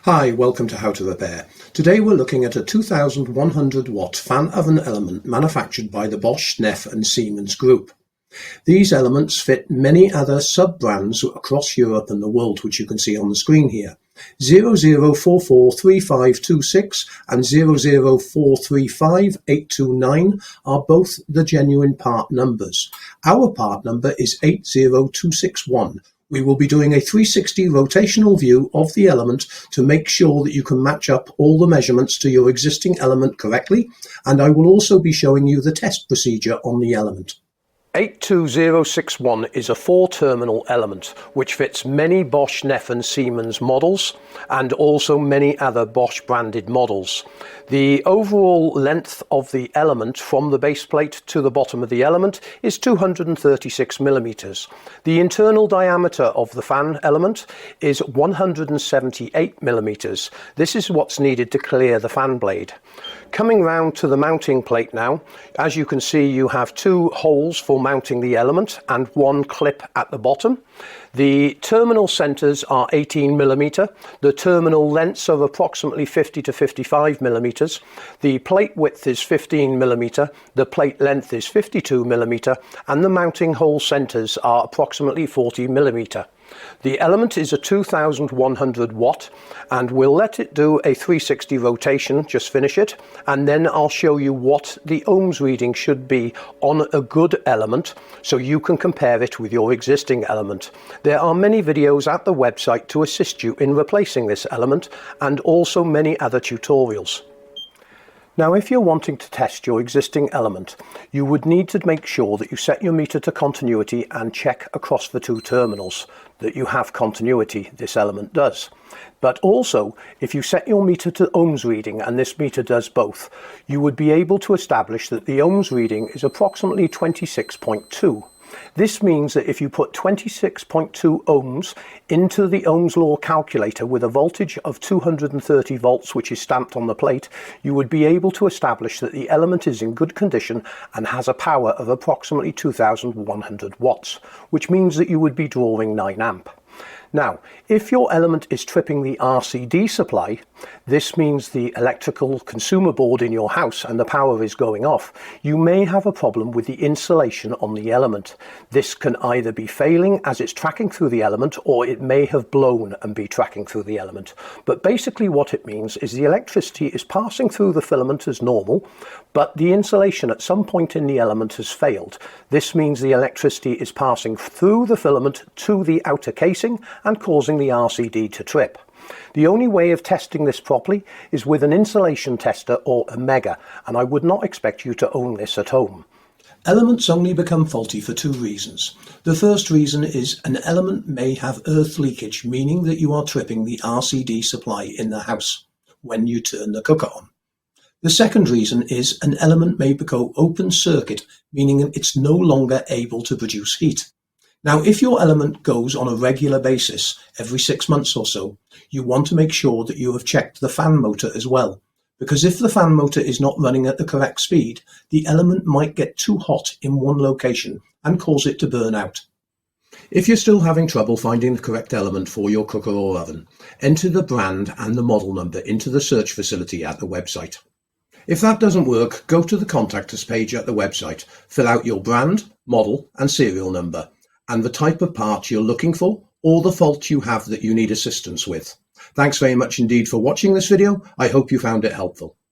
Hi, welcome to How to Repair. Today we're looking at a 2100 watt fan oven element manufactured by the Bosch, NEFF and Siemens group. These elements fit many other sub-brands across Europe and the world, which you can see on the screen here. 00443526 and 00435 are both the genuine part numbers. Our part number is 80261. We will be doing a 360 rotational view of the element to make sure that you can match up all the measurements to your existing element correctly, and I will also be showing you the test procedure on the element. 82061 is a 4-terminal element which fits many Bosch, NEFF and Siemens models and also many other Bosch branded models. The overall length of the element from the base plate to the bottom of the element is 236 millimeters. The internal diameter of the fan element is 178 millimeters. This is what's needed to clear the fan blade. Coming round to the mounting plate now, as you can see, you have 2 holes for mounting the element and 1 clip at the bottom. The terminal centers are 18 millimeter. The terminal lengths are approximately 50 to 55 millimeters. The plate width is 15 millimeter. The plate length is 52 millimeter, and the mounting hole centers are approximately 40 millimeter. The element is a 2100 watt, and we'll let it do a 360 rotation, just finish it, and then I'll show you what the ohms reading should be on a good element so you can compare it with your existing element. There are many videos at the website to assist you in replacing this element and also many other tutorials. Now, if you're wanting to test your existing element, you would need to make sure that you set your meter to continuity and check across the 2 terminals that you have continuity. This element does. But also, if you set your meter to ohms reading, and this meter does both, you would be able to establish that the ohms reading is approximately 26.2. This means that if you put 26.2 ohms into the Ohm's law calculator with a voltage of 230 volts, which is stamped on the plate, you would be able to establish that the element is in good condition and has a power of approximately 2100 watts, which means that you would be drawing 9 amp. Now, if your element is tripping the RCD supply, this means the electrical consumer board in your house, and the power is going off, you may have a problem with the insulation on the element. This can either be failing as it's tracking through the element, or it may have blown and be tracking through the element. But basically what it means is the electricity is passing through the filament as normal, but the insulation at some point in the element has failed. This means the electricity is passing through the filament to the outer casing and causing the RCD to trip. The only way of testing this properly is with an insulation tester or a Mega, and I would not expect you to own this at home. Elements only become faulty for 2 reasons. The first reason is an element may have earth leakage, meaning that you are tripping the RCD supply in the house when you turn the cooker on. The second reason is an element may go open circuit, meaning it's no longer able to produce heat. Now, if your element goes on a regular basis, every 6 months or so, you want to make sure that you have checked the fan motor as well, because if the fan motor is not running at the correct speed, the element might get too hot in one location and cause it to burn out. If you're still having trouble finding the correct element for your cooker or oven, enter the brand and the model number into the search facility at the website. If that doesn't work, go to the Contact Us page at the website, fill out your brand, model and serial number, and the type of part you're looking for, or the fault you have that you need assistance with. Thanks very much indeed for watching this video. I hope you found it helpful.